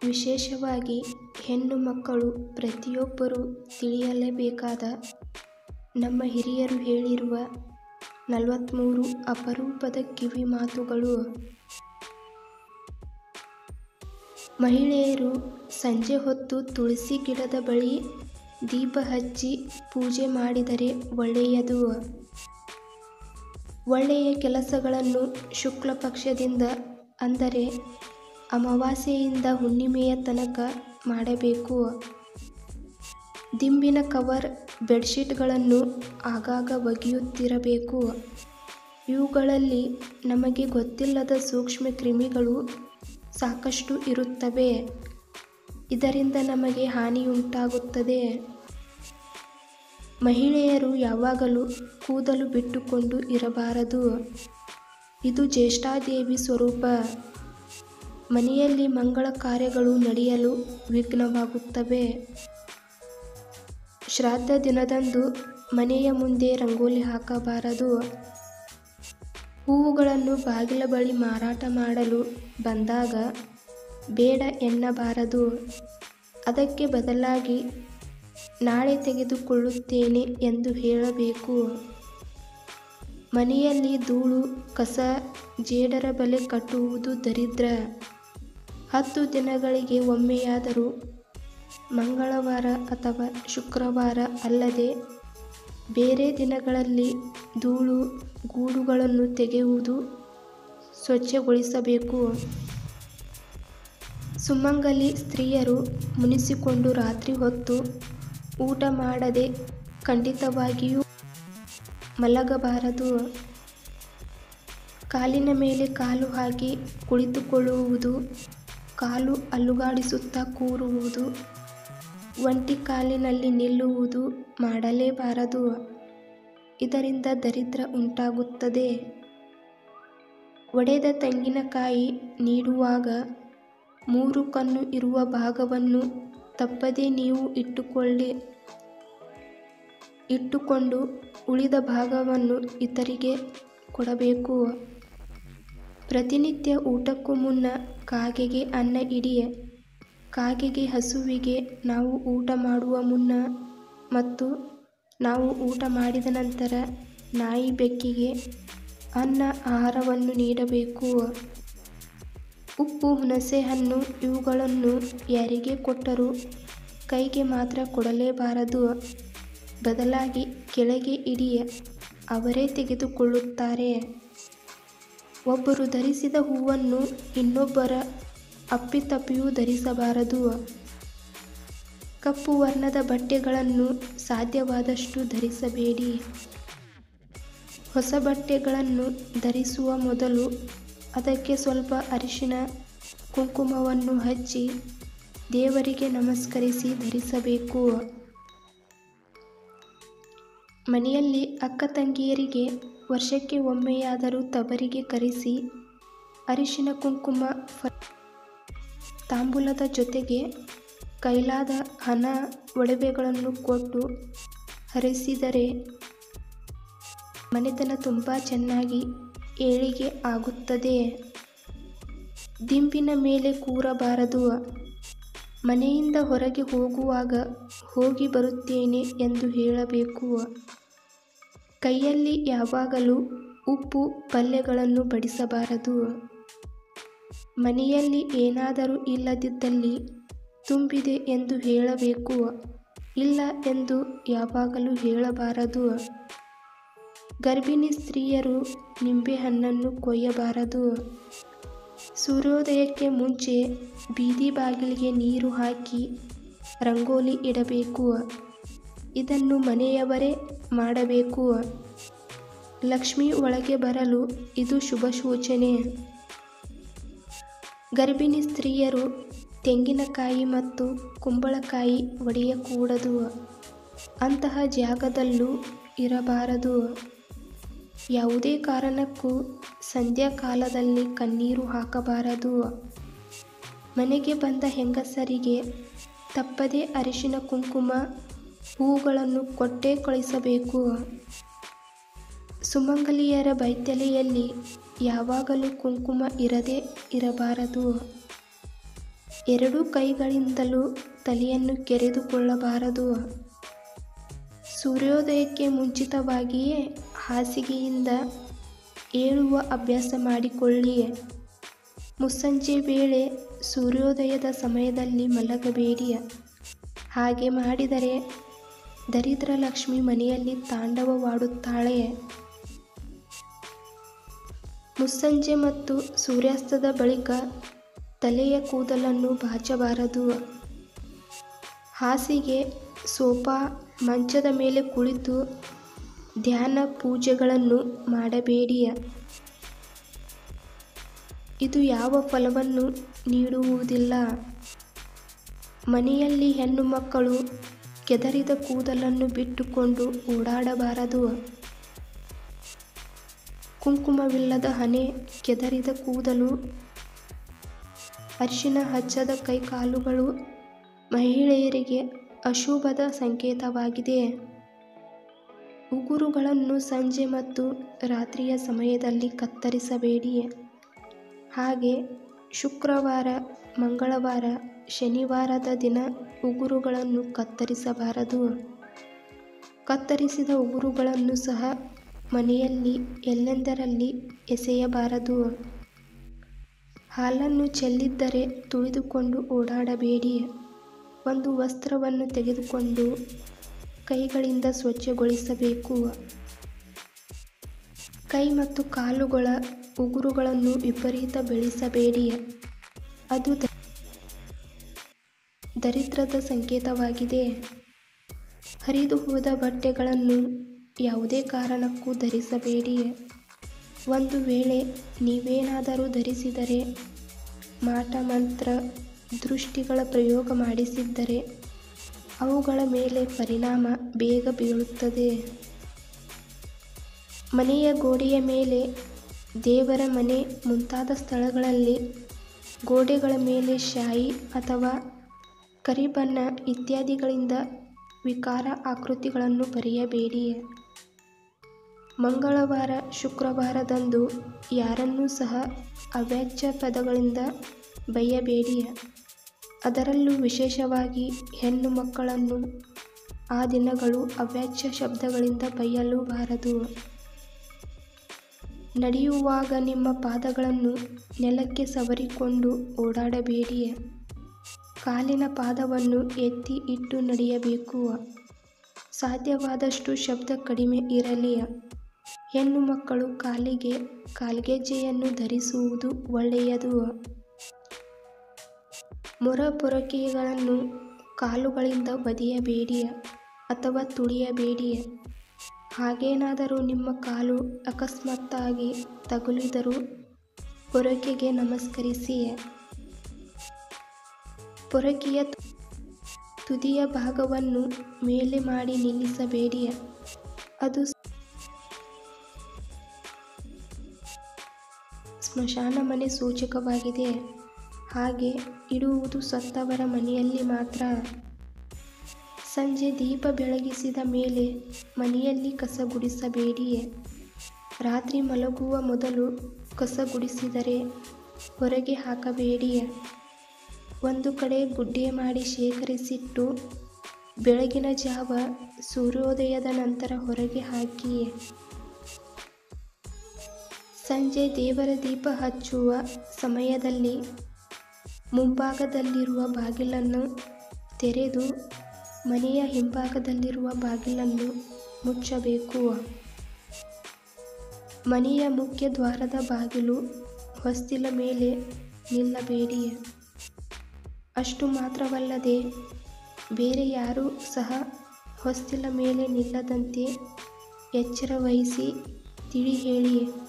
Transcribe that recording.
ವಿಶೇಷವಾಗಿ ಹೆಣ್ಣು ಮಕ್ಕಳು ಪ್ರತಿಯೊಬ್ಬರೂ ತಿಳಿಯಲೇಬೇಕಾದ ನಮ್ಮ ಹಿರಿಯರು ಹೇಳಿರುವ 43 ಅಪರೂಪದ ಕಿವಿ ಮಾತುಗಳು. ಮಹಿಳೆಯರು ಸಂಜೆ ಹೊತ್ತು ತುಳಸಿ ಗಿಡದ ಬಳಿ ದೀಪ ಹಚ್ಚಿ ಪೂಜೆ ಮಾಡಿದರೆ ಒಳ್ಳೆಯದು. ಒಳ್ಳೆಯ ಕೆಲಸಗಳನ್ನು ಶುಕ್ಲ ಪಕ್ಷದಿಂದ ಅಂದರೆ ಅಮಾವಾಸ್ಯೆಯಿಂದ ಹುಣ್ಣಿಮೆಯ ತನಕ ಮಾಡಬೇಕು. ದಿಂಬಿನ ಕವರ್ ಬೆಡ್ಶೀಟ್ಗಳನ್ನು ಆಗಾಗ ಒಗೆಯುತ್ತಿರಬೇಕು. ಇವುಗಳಲ್ಲಿ ನಮಗೆ ಗೊತ್ತಿಲ್ಲದ ಸೂಕ್ಷ್ಮ ಕ್ರಿಮಿಗಳು ಸಾಕಷ್ಟು ಇರುತ್ತವೆ. ಇದರಿಂದ ನಮಗೆ ಹಾನಿಯುಂಟಾಗುತ್ತದೆ. ಮಹಿಳೆಯರು ಯಾವಾಗಲೂ ಕೂದಲು ಬಿಟ್ಟುಕೊಂಡು ಇರಬಾರದು. ಇದು ಜ್ಯೇಷ್ಠಾದೇವಿ ಸ್ವರೂಪ. ಮನೆಯಲ್ಲಿ ಮಂಗಳ ಕಾರ್ಯಗಳು ನಡೆಯಲು ವಿಘ್ನವಾಗುತ್ತವೆ. ಶ್ರಾದ್ದ ದಿನದಂದು ಮನೆಯ ಮುಂದೆ ರಂಗೋಲಿ ಹಾಕಬಾರದು. ಹೂವುಗಳನ್ನು ಬಾಗಿಲ ಬಳಿ ಮಾರಾಟ ಮಾಡಲು ಬಂದಾಗ ಬೇಡ ಎನ್ನಬಾರದು. ಅದಕ್ಕೆ ಬದಲಾಗಿ ನಾಳೆ ತೆಗೆದುಕೊಳ್ಳುತ್ತೇನೆ ಎಂದು ಹೇಳಬೇಕು. ಮನೆಯಲ್ಲಿ ಧೂಳು ಕಸ ಜೇಡರ ಬಲೆ ಕಟ್ಟುವುದು ದರಿದ್ರ. 10 ದಿನಗಳಿಗೆ ಒಮ್ಮೆಯಾದರೂ ಮಂಗಳವಾರ ಅಥವಾ ಶುಕ್ರವಾರ ಅಲ್ಲದೆ ಬೇರೆ ದಿನಗಳಲ್ಲಿ ಧೂಳು ಗೂಡುಗಳನ್ನು ತೆಗೆಯುವುದು, ಸ್ವಚ್ಛಗೊಳಿಸಬೇಕು. ಸುಮಂಗಲಿ ಸ್ತ್ರೀಯರು ಮುನಿಸಿಕೊಂಡು ರಾತ್ರಿ ಹೊತ್ತು ಊಟ ಮಾಡದೆ ಖಂಡಿತವಾಗಿಯೂ ಮಲಗಬಾರದು. ಕಾಲಿನ ಮೇಲೆ ಕಾಲು ಹಾಕಿ ಕುಳಿತುಕೊಳ್ಳುವುದು, ಕಾಲು ಅಲುಗಾಡಿಸುತ್ತಾ ಕೂರುವುದು, ಒಂಟಿ ಕಾಲಿನಲ್ಲಿ ನಿಲ್ಲುವುದು ಮಾಡಲೇಬಾರದು. ಇದರಿಂದ ದರಿದ್ರ ಉಂಟಾಗುತ್ತದೆ. ಒಡೆದ ತೆಂಗಿನಕಾಯಿ ನೀಡುವಾಗ 3 ಕಣ್ಣು ಇರುವ ಭಾಗವನ್ನು ತಪ್ಪದೇ ನೀವು ಇಟ್ಟುಕೊಂಡು ಉಳಿದ ಭಾಗವನ್ನು ಇತರರಿಗೆ ಕೊಡಬೇಕು. ಪ್ರತಿನಿತ್ಯ ಊಟಕ್ಕೂ ಮುನ್ನ ಕಾಗೆಗೆ ಅನ್ನ ಇಡಿ. ಕಾಗೆಗೆ, ಹಸುವಿಗೆ ನಾವು ಊಟ ಮಾಡುವ ಮುನ್ನ ಮತ್ತು ನಾವು ಊಟ ಮಾಡಿದ ನಂತರ ನಾಯಿ, ಬೆಕ್ಕಿಗೆ ಅನ್ನ ಆಹಾರವನ್ನು ನೀಡಬೇಕು. ಉಪ್ಪು, ಹುಣಸೆ ಹಣ್ಣು ಇವುಗಳನ್ನು ಯಾರಿಗೆ ಕೊಟ್ಟರೂ ಕೈಗೆ ಮಾತ್ರ ಕೊಡಲೇಬಾರದು. ಬದಲಾಗಿ ಕೆಳಗೆ ಇಡಿ, ಅವರೇ ತೆಗೆದುಕೊಳ್ಳುತ್ತಾರೆ. ಒಬ್ಬರು ಧರಿಸಿದ ಹೂವನ್ನು ಇನ್ನೊಬ್ಬರ ಅಪ್ಪಿತಪ್ಪಿಯೂ ಧರಿಸಬಾರದು. ಕಪ್ಪು ವರ್ಣದ ಬಟ್ಟೆಗಳನ್ನು ಸಾಧ್ಯವಾದಷ್ಟು ಧರಿಸಬೇಡಿ. ಹೊಸ ಬಟ್ಟೆಗಳನ್ನು ಧರಿಸುವ ಮೊದಲು ಅದಕ್ಕೆ ಸ್ವಲ್ಪ ಅರಿಶಿನ ಕುಂಕುಮವನ್ನು ಹಚ್ಚಿ ದೇವರಿಗೆ ನಮಸ್ಕರಿಸಿ ಧರಿಸಬೇಕು. ಮನೆಯಲ್ಲಿ ಅಕ್ಕ ತಂಗಿಯರಿಗೆ ವರ್ಷಕ್ಕೆ ಒಮ್ಮೆಯಾದರೂ ತವರಿಗೆ ಕರೆಸಿ ಅರಿಶಿನ ಕುಂಕುಮ ತಾಂಬೂಲದ ಜೊತೆಗೆ ಕೈಲಾದ ಹಣ ಒಡವೆಗಳನ್ನು ಕೊಟ್ಟು ಹರಿಸಿದರೆ ಮನೆತನ ತುಂಬ ಚೆನ್ನಾಗಿ ಏಳಿಗೆ ಆಗುತ್ತದೆ. ದಿಂಬಿನ ಮೇಲೆ ಕೂರಬಾರದು. ಮನೆಯಿಂದ ಹೊರಗೆ ಹೋಗುವಾಗ ಹೋಗಿ ಬರುತ್ತೇನೆ ಎಂದು ಹೇಳಬೇಕು. ಕೈಯಲ್ಲಿ ಯಾವಾಗಲೂ ಉಪ್ಪು ಪಲ್ಯಗಳನ್ನು ಬಡಿಸಬಾರದು. ಮನೆಯಲ್ಲಿ ಏನಾದರೂ ಇಲ್ಲದಿದ್ದಲ್ಲಿ ತುಂಬಿದೆ ಎಂದು ಹೇಳಬೇಕು. ಇಲ್ಲ ಎಂದು ಯಾವಾಗಲೂ ಹೇಳಬಾರದು. ಗರ್ಭಿಣಿ ಸ್ತ್ರೀಯರು ನಿಂಬೆಹಣ್ಣನ್ನು ಕೊಯ್ಯಬಾರದು. ಸೂರ್ಯೋದಯಕ್ಕೆ ಮುಂಚೆ ಬೀದಿ ಬಾಗಿಲಿಗೆ ನೀರು ಹಾಕಿ ರಂಗೋಲಿ ಇಡಬೇಕು. ಇದನ್ನು ಮನೆಯವರೇ ಮಾಡಬೇಕು. ಲಕ್ಷ್ಮಿ ಒಳಗೆ ಬರಲು ಇದು ಶುಭ ಸೂಚನೆ. ಗರ್ಭಿಣಿ ಸ್ತ್ರೀಯರು ತೆಂಗಿನಕಾಯಿ ಮತ್ತು ಕುಂಬಳಕಾಯಿ ಒಡೆಯಕೂಡದು. ಅಂತಹ ಜಾಗದಲ್ಲೂ ಇರಬಾರದು. ಯಾವುದೇ ಕಾರಣಕ್ಕೂ ಸಂಧ್ಯಾಕಾಲದಲ್ಲಿ ಕಣ್ಣೀರು ಹಾಕಬಾರದು. ಮನೆಗೆ ಬಂದ ಹೆಂಗಸರಿಗೆ ತಪ್ಪದೇ ಅರಿಶಿನ ಕುಂಕುಮ ಹೂಗಳನ್ನು ಕೊಟ್ಟೇ ಕಳಿಸಬೇಕು. ಸುಮಂಗಲಿಯರ ಬೈತಲೆಯಲ್ಲಿ ಯಾವಾಗಲೂ ಕುಂಕುಮ ಇರದೇ ಇರಬಾರದು. ಎರಡೂ ಕೈಗಳಿಂದಲೂ ತಲೆಯನ್ನು ಕೆರೆದುಕೊಳ್ಳಬಾರದು. ಸೂರ್ಯೋದಯಕ್ಕೆ ಮುಂಚಿತವಾಗಿಯೇ ಹಾಸಿಗೆಯಿಂದ ಏಳುವ ಅಭ್ಯಾಸ ಮಾಡಿಕೊಳ್ಳಿ. ಮುಸ್ಸಂಜೆ ವೇಳೆ ಸೂರ್ಯೋದಯದ ಸಮಯದಲ್ಲಿ ಮಲಗಬೇಡಿ. ಹಾಗೆ ಮಾಡಿದರೆ ದರಿದ್ರ ಲಕ್ಷ್ಮಿ ಮನೆಯಲ್ಲಿ ತಾಂಡವವಾಡುತ್ತಾಳೆ. ಮುಸ್ಸಂಜೆ ಮತ್ತು ಸೂರ್ಯಾಸ್ತದ ಬಳಿಕ ತಲೆಯ ಕೂದಲನ್ನು ಬಾಚಬಾರದು. ಹಾಸಿಗೆ, ಸೋಫಾ, ಮಂಚದ ಮೇಲೆ ಕುಳಿತು ಧ್ಯಾನ ಪೂಜೆಗಳನ್ನು ಮಾಡಬೇಡಿ. ಇದು ಯಾವ ಫಲವನ್ನು ನೀಡುವುದಿಲ್ಲ. ಮನೆಯಲ್ಲಿ ಹೆಣ್ಣು ಮಕ್ಕಳು ಕೆದರಿದ ಕೂದಲನ್ನು ಬಿಟ್ಟುಕೊಂಡು ಓಡಾಡಬಾರದು. ಕುಂಕುಮವಿಲ್ಲದ ಹಣೆ, ಕೆದರಿದ ಕೂದಲು, ಅರಿಶಿನ ಹಚ್ಚದ ಕೈಕಾಲುಗಳು ಮಹಿಳೆಯರಿಗೆ ಅಶುಭದ ಸಂಕೇತವಾಗಿದೆ. ಉಗುರುಗಳನ್ನು ಸಂಜೆ ಮತ್ತು ರಾತ್ರಿಯ ಸಮಯದಲ್ಲಿ ಕತ್ತರಿಸಬೇಡಿ. ಹಾಗೆ ಶುಕ್ರವಾರ, ಮಂಗಳವಾರ, ಶನಿವಾರದ ದಿನ ಉಗುರುಗಳನ್ನು ಕತ್ತರಿಸಬಾರದು. ಕತ್ತರಿಸಿದ ಉಗುರುಗಳನ್ನು ಸಹ ಮನೆಯಲ್ಲಿ ಎಲ್ಲೆಂದರಲ್ಲಿ ಎಸೆಯಬಾರದು. ಹಾಲನ್ನು ಚೆಲ್ಲಿದ್ದರೆ ತುಳಿದುಕೊಂಡು ಓಡಾಡಬೇಡಿ. ಒಂದು ವಸ್ತ್ರವನ್ನು ತೆಗೆದುಕೊಂಡು ಕೈಗಳಿಂದ ಸ್ವಚ್ಛಗೊಳಿಸಬೇಕು. ಕೈ ಮತ್ತು ಕಾಲುಗಳ ಉಗುರುಗಳನ್ನು ವಿಪರೀತ ಬೆಳೆಸಬೇಡಿ. ಅದು ದರಿದ್ರದ ಸಂಕೇತವಾಗಿದೆ. ಹರಿದು ಹೋದ ಬಟ್ಟೆಗಳನ್ನು ಯಾವುದೇ ಕಾರಣಕ್ಕೂ ಧರಿಸಬೇಡಿ. ಒಂದು ವೇಳೆ ನೀವೇನಾದರೂ ಧರಿಸಿದರೆ, ಮಾಟ ಮಂತ್ರ, ದೃಷ್ಟಿಗಳ ಪ್ರಯೋಗ ಮಾಡಿಸಿದ್ದರೆ ಅವುಗಳ ಮೇಲೆ ಪರಿಣಾಮ ಬೇಗ ಬೀಳುತ್ತದೆ. ಮನೆಯ ಗೋಡೆಯ ಮೇಲೆ, ದೇವರ ಮನೆ ಮುಂತಾದ ಸ್ಥಳಗಳಲ್ಲಿ ಗೋಡೆಗಳ ಮೇಲೆ ಶಾಯಿ ಅಥವಾ ಕರಿಬಣ್ಣ ಇತ್ಯಾದಿಗಳಿಂದ ವಿಕಾರ ಆಕೃತಿಗಳನ್ನು ಬರೆಯಬೇಡಿ. ಮಂಗಳವಾರ, ಶುಕ್ರವಾರದಂದು ಯಾರನ್ನೂ ಸಹ ಅವ್ಯಾಚ್ಯ ಪದಗಳಿಂದ ಬೈಯಬೇಡಿ. ಅದರಲ್ಲೂ ವಿಶೇಷವಾಗಿ ಹೆಣ್ಣು ಮಕ್ಕಳನ್ನು ಆ ದಿನಗಳು ಅವ್ಯಾಚ್ಯ ಶಬ್ದಗಳಿಂದ ಬೈಯಲೂಬಾರದು. ನಡೆಯುವಾಗ ನಿಮ್ಮ ಪಾದಗಳನ್ನು ನೆಲಕ್ಕೆ ಸವರಿಕೊಂಡು ಓಡಾಡಬೇಡಿ. ಕಾಲಿನ ಪಾದವನ್ನು ಎತ್ತಿ ಇಟ್ಟು ನಡೆಯಬೇಕು. ಸಾಧ್ಯವಾದಷ್ಟು ಶಬ್ದ ಕಡಿಮೆ ಇರಲಿ. ಹೆಣ್ಣು ಮಕ್ಕಳು ಕಾಲಿಗೆ ಕಾಲ್ಗೆಜ್ಜೆಯನ್ನು ಧರಿಸುವುದು ಒಳ್ಳೆಯದು. ಮೊರಪೊರಕೆಗಳನ್ನು ಕಾಲುಗಳಿಂದ ಒದೆಯಬೇಡಿ ಅಥವಾ ತುಳಿಯಬೇಡಿ. ಹಾಗೇನಾದರೂ ನಿಮ್ಮ ಕಾಲು ಅಕಸ್ಮಾತ್ತಾಗಿ ತಗುಲಿದರೂ ಪೊರಕೆಗೆ ನಮಸ್ಕರಿಸಿ. ಪೊರಕೆಯ ತುದಿಯ ಭಾಗವನ್ನು ಮೇಲೆ ಮಾಡಿ ನಿಲ್ಲಿಸಬೇಡಿ. ಅದು ಸ್ಮಶಾನ ಮನೆ ಸೂಚಕವಾಗಿದೆ. ಹಾಗೆ ಇಡುವುದು ಸತ್ತವರ ಮನೆಯಲ್ಲಿ ಮಾತ್ರ. ಸಂಜೆ ದೀಪ ಬೆಳಗಿಸಿದ ಮೇಲೆ ಮನೆಯಲ್ಲಿ ಕಸ ಗುಡಿಸಬೇಡಿ. ರಾತ್ರಿ ಮಲಗುವ ಮೊದಲು ಕಸ ಗುಡಿಸಿದರೆ ಹೊರಗೆ ಹಾಕಬೇಡಿ. ಒಂದು ಕಡೆ ಗುಡ್ಡೆ ಮಾಡಿ ಶೇಖರಿಸಿಟ್ಟು ಬೆಳಗಿನ ಜಾವ ಸೂರ್ಯೋದಯದ ನಂತರ ಹೊರಗೆ ಹಾಕಿ. ಸಂಜೆ ದೇವರ ದೀಪ ಹಚ್ಚುವ ಸಮಯದಲ್ಲಿ ಮುಂಭಾಗದಲ್ಲಿರುವ ಬಾಗಿಲನ್ನು ತೆರೆದು ಮನೆಯ ಹಿಂಭಾಗದಲ್ಲಿರುವ ಬಾಗಿಲನ್ನು ಮುಚ್ಚಬೇಕು. ಮನೆಯ ಮುಖ್ಯ ದ್ವಾರದ ಬಾಗಿಲು ಹೊಸ್ತಿಲ ಮೇಲೆ ನಿಲ್ಲಬೇಡಿ. ಅಷ್ಟು ಮಾತ್ರವಲ್ಲದೆ ಬೇರೆ ಯಾರೂ ಸಹ ಹೊಸ್ತಿಲ ಮೇಲೆ ನಿಲ್ಲದಂತೆ ಎಚ್ಚರ ವಹಿಸಿ ತಿಳಿ ಹೇಳಿ.